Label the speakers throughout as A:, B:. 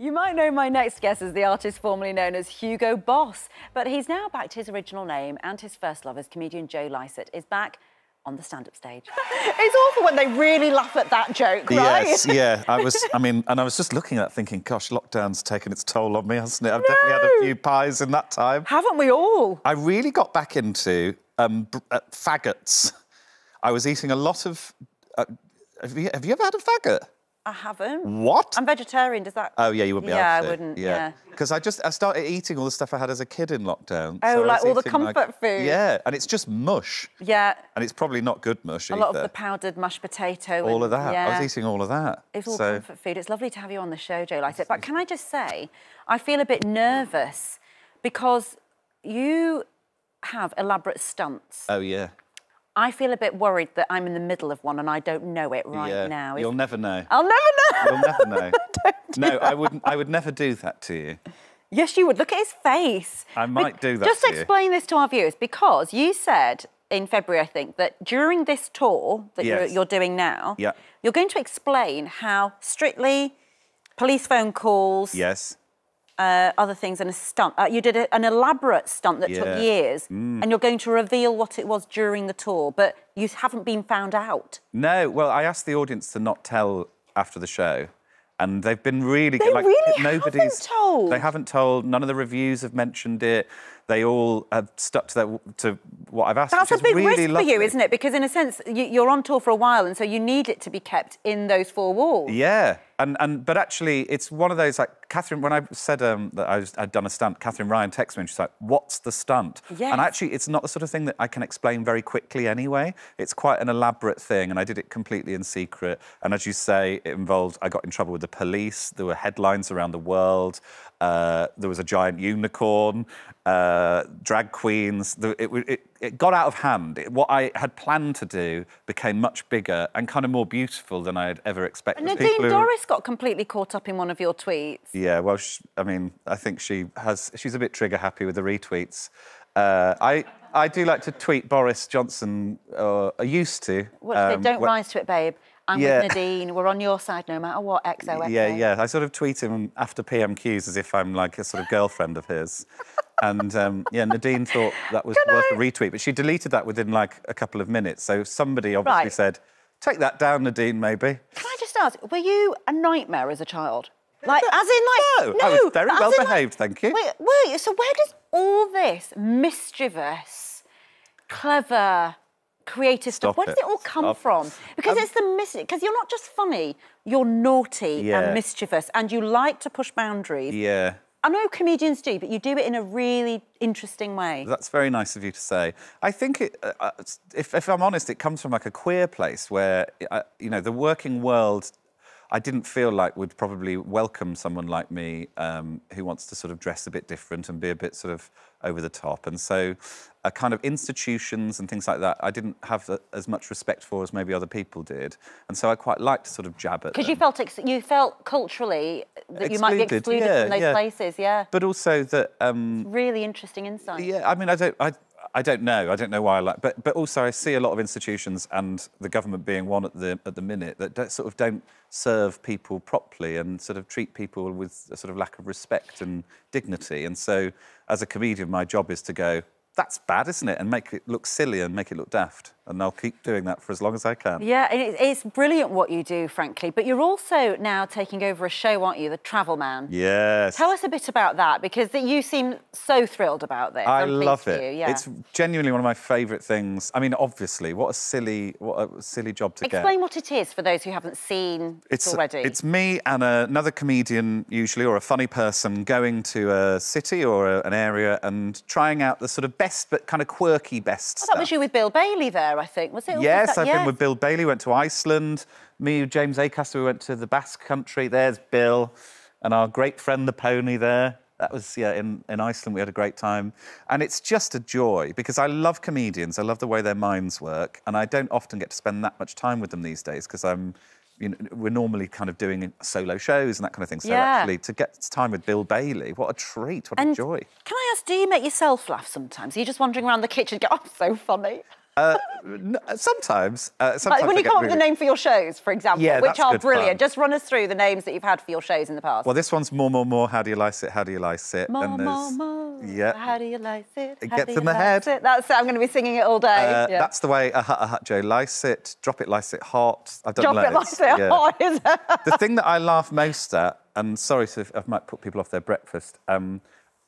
A: You might know my next guest as the artist formerly known as Hugo Boss, but he's now back to his original name, and his first love as comedian Joe Lycett is back on the stand-up stage.
B: It's awful when they really laugh at that joke, right?
C: Yes, yeah. I was just looking at that thinking, gosh, lockdown's taken its toll on me, hasn't it? I've definitely had a few pies in that time.
B: Haven't we all?
C: I really got back into faggots. I was eating a lot of... have you ever had a faggot?
B: I haven't.
C: What?
B: I'm vegetarian, does that...
C: Oh, yeah, you wouldn't be able to.
B: Yeah, I wouldn't, yeah.
C: Because I started eating all the stuff I had as a kid in lockdown.
B: Oh,
C: so
B: like all the comfort food?
C: Yeah, and it's just mush.
B: Yeah.
C: And it's probably not good mush
B: either.
C: either.
B: A lot of the powdered mashed potato.
C: All of that.
B: Yeah.
C: I was eating all of that.
B: It's all comfort food. It's lovely to have you on the show, Joe Lycett. But can I just say, I feel a bit nervous because you have elaborate stunts.
C: Oh, yeah.
B: I feel a bit worried that I'm in the middle of one and I don't know it right now.
C: You'll never know.
B: I'll never know.
C: You'll never know. No, I wouldn't. I would never do that to you.
B: Yes, you would. Look at his face.
C: I might do that
B: Just
C: to you.
B: explain this to our viewers, because you said in February, I think, that during this tour that you're doing now, you're going to explain how strictly police phone calls...
C: Yes.
B: Other things and a stunt. You did an elaborate stunt that took years, and you're going to reveal what it was during the tour, but you haven't been found out.
C: No, well, I asked the audience to not tell after the show, and they've been really
B: they
C: good. Like,
B: really
C: nobody's
B: haven't told.
C: They haven't told. None of the reviews have mentioned it. They all have stuck to what I've asked.
B: That's a big
C: really
B: risk for you, isn't it? Because in a sense, you're on tour for a while, and so you need it to be kept in those four walls.
C: Yeah, but actually, it's one of those, like, Catherine, when I said that I'd done a stunt, Catherine Ryan texted me and she's like, what's the stunt?
B: Yes.
C: And actually, it's not the sort of thing that I can explain very quickly anyway. It's quite an elaborate thing, and I did it completely in secret. And as you say, it involved, I got in trouble with the police, there were headlines around the world, there was a giant unicorn, drag queens. It got out of hand. What I had planned to do became much bigger and kind of more beautiful than I had ever expected.
B: Nadine Dorris got completely caught up in one of your tweets.
C: Yeah, well, I mean, I think she's a bit trigger happy with the retweets. I do like to tweet Boris Johnson, I used to.
B: What, don't rise to it, babe. I'm with Nadine. We're on your side no matter what, XOXO.
C: Yeah. I sort of tweet him after PMQs as if I'm like a sort of girlfriend of his. And, Nadine thought that was worth a retweet, but she deleted that within, like, a couple of minutes. So somebody obviously said, take that down, Nadine, maybe.
B: Can I just ask, were you a nightmare as a child? Like, as in, like...
C: No, I was very well behaved, thank you.
B: Wait, were you? So where does all this mischievous, clever, creative stuff, where does it all come from? Because it's the because you're not just funny, you're naughty and mischievous, and you like to push boundaries.
C: Yeah.
B: I know comedians do, but you do it in a really interesting way.
C: That's very nice of you to say. I think, if I'm honest, it comes from, like, a queer place where, the working world, I didn't feel like would probably welcome someone like me who wants to sort of dress a bit different and be a bit sort of over the top. And so a kind of institutions and things like that I didn't have as much respect for as maybe other people did. And so I quite liked to sort of jab at them.
B: Because you felt culturally that you might be excluded from those places,
C: But also that...
B: really interesting insight.
C: Yeah, I mean, I don't know. I don't know why I like... But also I see a lot of institutions, and the government being one at the minute, that sort of don't serve people properly and sort of treat people with a sort of lack of respect and dignity. And so, as a comedian, my job is to go, that's bad, isn't it? And make it look silly and make it look daft. And I'll keep doing that for as long as I can.
B: Yeah, and it's brilliant what you do, frankly. But you're also now taking over a show, aren't you? The Travel Man.
C: Yes.
B: Tell us a bit about that, because you seem so thrilled about this.
C: I love it. It's genuinely one of my favourite things. I mean, obviously, what a silly job to get.
B: Explain what it is for those who haven't seen it already.
C: It's me and another comedian, usually, or a funny person, going to a city or an area and trying out the sort of best but kind of quirky stuff.
B: That was you with Bill Bailey there, I think, was it?
C: Yes, I've been with Bill Bailey, went to Iceland. Me, James Acaster, we went to the Basque Country. There's Bill and our great friend, the pony there. That was, in Iceland, we had a great time. And it's just a joy, because I love comedians. I love the way their minds work. And I don't often get to spend that much time with them these days, because we're normally kind of doing solo shows and that kind of thing. So actually, to get time with Bill Bailey, what a treat, what a joy.
B: Can I ask, do you make yourself laugh sometimes? Are you just wandering around the kitchen and go, oh, so funny?
C: Sometimes.
B: Like when you come up with a name for your shows, for example,
C: Yeah,
B: which are
C: good
B: brilliant.
C: fun.
B: Just run us through the names that you've had for your shows in the past.
C: Well, this one's more, how do you like it, how do you like it?
B: More,
C: and
B: more,
C: yeah.
B: how do you like it?
C: It
B: How
C: gets
B: do you
C: in the
B: like
C: head.
B: it? That's it. I'm going to be singing it all day. Yeah.
C: That's the way, Joe Lycett, drop it, Lycett hot. I've done
B: Drop it,
C: loads.
B: Lycett hot, is it?
C: The thing that I laugh most at, and sorry if I might put people off their breakfast,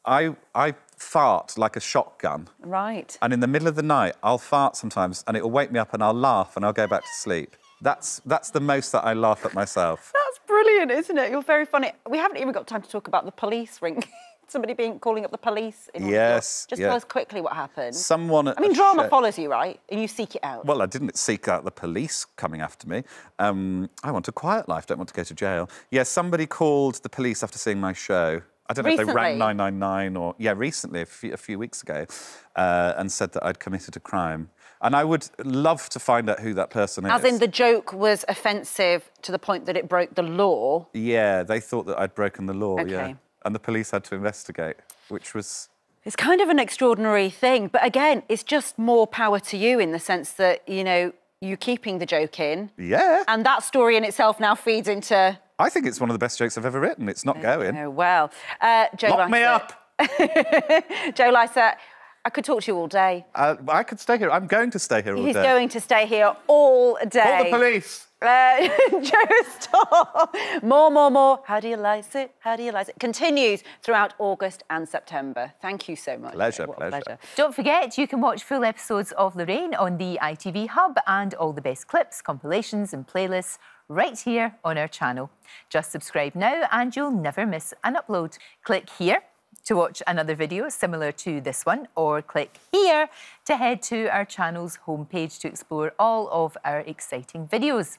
C: I fart like a shotgun.
B: Right.
C: And in the middle of the night, I'll fart sometimes and it'll wake me up and I'll laugh and I'll go back to sleep. That's the most that I laugh at myself.
B: That's brilliant, isn't it? You're very funny. We haven't even got time to talk about the police ring. Somebody calling up the police.
C: Yes.
B: Just tell us quickly what happened.
C: Someone.
B: I mean, drama follows you, right? And you seek it out.
C: Well, I didn't seek out the police coming after me. I want a quiet life. Don't want to go to jail. Yeah, somebody called the police after seeing my show. I don't know if they rang 999 or... Yeah, recently, a few weeks ago, and said that I'd committed a crime. And I would love to find out who that person is.
B: As in the joke was offensive to the point that it broke the law?
C: Yeah, they thought that I'd broken the law,
B: Okay.
C: yeah. And the police had to investigate, which was...
B: It's kind of an extraordinary thing. But again, it's just more power to you in the sense that, you know, you're keeping the joke in.
C: Yeah.
B: And that story in itself now feeds into...
C: I think it's one of the best jokes I've ever written. It's not going.
B: Oh, well. Joe
C: Lock me up!
B: Joe Lycett, I could talk to you all day.
C: I could stay here. I'm going to stay here all day.
B: He's going to stay here all day.
C: Call the police!
B: Joe, stop. More. How do you like it? How do you like it? Continues throughout August and September. Thank you so much.
C: Pleasure.
D: Don't forget, you can watch full episodes of Lorraine on the ITV Hub and all the best clips, compilations and playlists right here on our channel. Just subscribe now and you'll never miss an upload. Click here to watch another video similar to this one, or click here to head to our channel's homepage to explore all of our exciting videos.